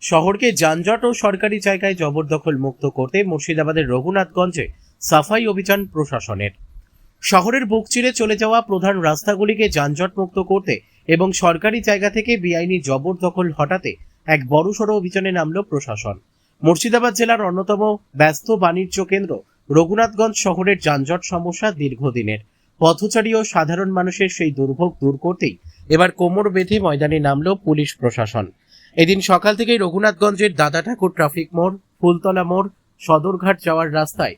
শহরকে যানজট ও সরকারি জায়গায় জবরদখল মুক্ত করতে মুর্শিদাবাদের রঘুনাথগঞ্জে সাফাই অভিযান প্রশাসনের। শহরের বুক চিরে চলে যাওয়া প্রধান রাস্তাগুলিকে যানজট মুক্ত করতে এবং সরকারি জায়গা থেকে বেআইনি জবরদখল হটাতে এক বড়সড় অভিযানে নামল প্রশাসন। মুর্শিদাবাদ জেলার অন্যতম ব্যস্ত বাণিজ্য কেন্দ্র রঘুনাথগঞ্জ শহরের যানজট সমস্যা দীর্ঘদিনের। পথচারী ও সাধারণ মানুষের সেই দুর্ভোগ দূর করতেই এবার কোমর বেঁধে ময়দানে নামল পুলিশ প্রশাসন। এদিন সকাল থেকেই রঘুনাথগঞ্জের দাদা ঠাকুর ট্রাফিক মোড়, ফুলতলা মোড়, সদরঘাট যাওয়ার রাস্তায়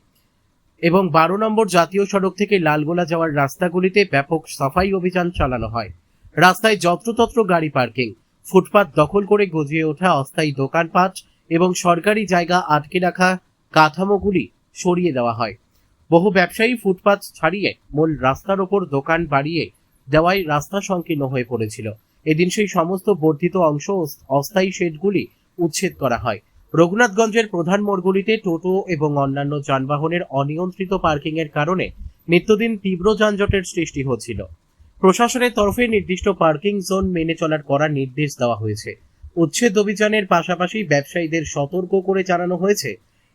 এবং 12 নম্বর জাতীয় সড়ক থেকে লালগোলা যাওয়ার রাস্তাগুলিতে ব্যাপক সাফাই অভিযান চালানো হয়। রাস্তায় যত্রতত্র গাড়ি পার্কিং, ফুটপাত দখল করে গজিয়ে ওঠা অস্থায়ী দোকানপাট এবং সরকারি জায়গা আটকে রাখা কাঠামোগুলি সরিয়ে দেওয়া হয়। বহু ব্যবসায়ী ফুটপাত ছাড়িয়ে মূল রাস্তার ওপর দোকান বাড়িয়ে দেওয়ায় রাস্তা সংকীর্ণ হয়ে পড়েছিল। এদিন সেই সমস্ত বর্ধিত অংশ অস্থায়ী শেডগুলি উচ্ছেদ করা হয়। রঘুনাথগঞ্জের প্রধান মোড়গুলিতে টোটো এবং অন্যান্য যানবাহনের অনিয়ন্ত্রিত পার্কিং এর কারণে নিত্যদিন তীব্র যানজটের সৃষ্টি হচ্ছিল। প্রশাসনের তরফে নির্দিষ্ট পার্কিং জোন মেনে চলার কড়া নির্দেশ দেওয়া হয়েছে। উচ্ছেদ অভিযানের পাশাপাশি ব্যবসায়ীদের সতর্ক করে জানানো হয়েছে,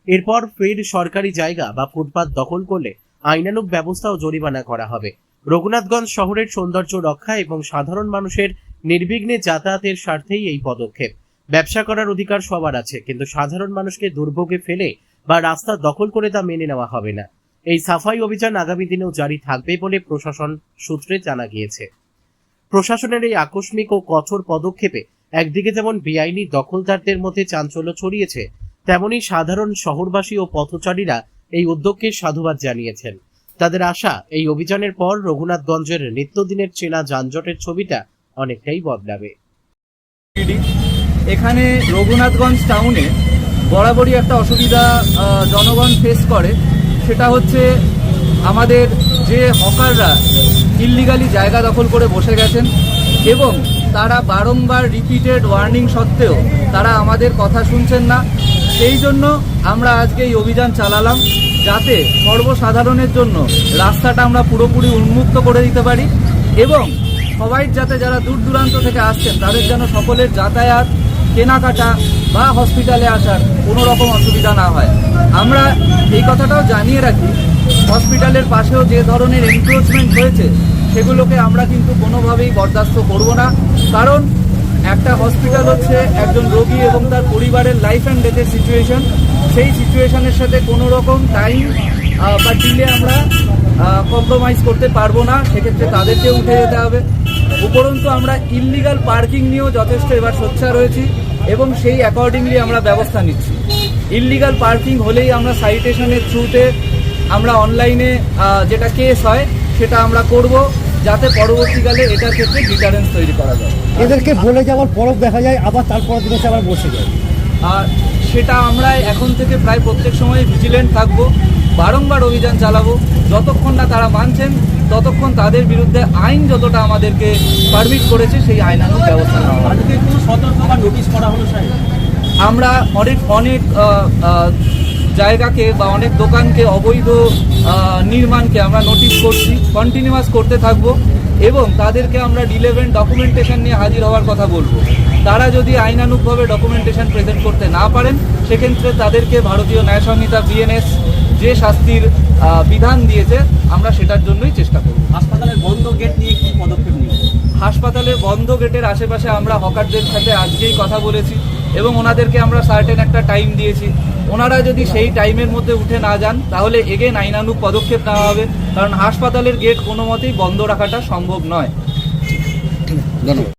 এরপর ফের সরকারি জায়গা বা ফুটপাত দখল করলে আইনানুগ ব্যবস্থা ও জরিমানা করা হবে। রঘুনাথগঞ্জ শহরের সৌন্দর্য রক্ষা এবং সাধারণ মানুষের নির্বিঘ্নে যাতায়াতের স্বার্থেই এই পদক্ষেপ। ব্যবসা করার অধিকার সবার আছে, কিন্তু সাধারণ মানুষকে দুর্ভোগে ফেলে বা রাস্তা দখল করে তা মেনে নেওয়া হবে না। এই সাফাই অভিযান আগামী দিনেও জারি থাকবে বলে প্রশাসন সূত্রে জানা গিয়েছে। প্রশাসনের এই আকস্মিক ও কঠোর পদক্ষেপে একদিকে যেমন বেআইনি দখলদারদের মধ্যে চাঞ্চল্য ছড়িয়েছে, তেমনি সাধারণ শহরবাসী ও পথচারীরা এই উদ্যোগকে সাধুবাদ জানিয়েছেন। তাদের আশা, এই অভিযানের পর রঘুনাথগঞ্জের নিত্যদিনের চেনা যানজটের ছবিটা অনেকটাই বদলাবে। এখানে রঘুনাথগঞ্জ টাউনে বরাবরই একটা অসুবিধা জনগণ ফেস করে, সেটা হচ্ছে আমাদের যে হকাররা ইল্লিগালি জায়গা দখল করে বসে গেছেন এবং তারা বারংবার রিপিটেড ওয়ার্নিং সত্ত্বেও তারা আমাদের কথা শুনছেন না। সেই জন্য আমরা আজকে এই অভিযান চালালাম, যাতে সর্বসাধারণের জন্য রাস্তাটা আমরা পুরোপুরি উন্মুক্ত করে দিতে পারি এবং সবাই যাতে যারা দূর দূরান্ত থেকে আসছেন তাদের যেন সকলের যাতায়াত, কেনাকাটা বা হসপিটালে আসার কোনো রকম অসুবিধা না হয়। আমরা এই কথাটাও জানিয়ে রাখি, হসপিটালের পাশেও যে ধরনের এনক্রোচমেন্ট হয়েছে সেগুলোকে আমরা কিন্তু কোনোভাবেই বরদাস্ত করব না, কারণ একটা হসপিটাল হচ্ছে একজন রোগী এবং তার পরিবারের লাইফ অ্যান্ড ডেথের সিচুয়েশন। সেই সিচুয়েশনের সাথে কোনো রকম টাইম বা ডিলে আমরা কম্প্রোমাইজ করতে পারবো না, সেক্ষেত্রে তাদেরকে উঠে যেতে হবে। উপরন্তু আমরা ইললিগাল পার্কিং নিয়েও যথেষ্ট এবার সোচ্চার রয়েছি এবং সেই অ্যাকর্ডিংলি আমরা ব্যবস্থা নিচ্ছি। ইললিগাল পার্কিং হলেই আমরা সাইটেশনের থ্রুতে আমরা অনলাইনে যেটা কেস হয় সেটা আমরা করব, যাতে পরবর্তীকালে এটার ক্ষেত্রে ডিটারেন্স তৈরি করা যায়। এদেরকে বলে যাওয়ার পরও দেখা যায় আবার তারপর দিনে আবার বসে যায়, আর সেটা আমরা এখন থেকে প্রায় প্রত্যেক সময় ভিজিলেন্ট থাকবো, বারংবার অভিযান চালাবো। যতক্ষণ না তারা মানছেন ততক্ষণ তাদের বিরুদ্ধে আইন যতটা আমাদেরকে পারমিট করেছে সেই আইনানুগ ব্যবস্থা নেওয়া হবে। আজকে কোনো সতর্ক বা নোটিশ করা হলো স্যার? আমরা অনেক জায়গাকে বা অনেক দোকানকে অবৈধ নির্মাণকে আমরা নোটিশ করছি, কন্টিনিউয়াস করতে থাকবো এবং তাদেরকে আমরা রিলেভেন্ট ডকুমেন্টেশন নিয়ে হাজির হওয়ার কথা বলবো। তারা যদি আইনানুগভাবে ডকুমেন্টেশন প্রেজেন্ট করতে না পারেন, সেক্ষেত্রে তাদেরকে ভারতীয় ন্যায় সংহিতা বিএনএস যে শাস্তির বিধান দিয়েছে আমরা সেটার জন্যই চেষ্টা করব। হাসপাতালের বন্ধ গেট নিয়ে কি পদক্ষেপ নিয়ে? হাসপাতালের বন্ধ গেটের আশেপাশে আমরা হকারদের সাথে আজকেই কথা বলেছি এবং ওনাদেরকে আমরা সার্টেন একটা টাইম দিয়েছি। ওনারা যদি সেই টাইমের মধ্যে উঠে না যান তাহলে এগেন আইনানুগ পদক্ষেপ নেওয়া হবে, কারণ হাসপাতালের গেট কোনো মতেই বন্ধ রাখাটা সম্ভব নয়। ধন্যবাদ।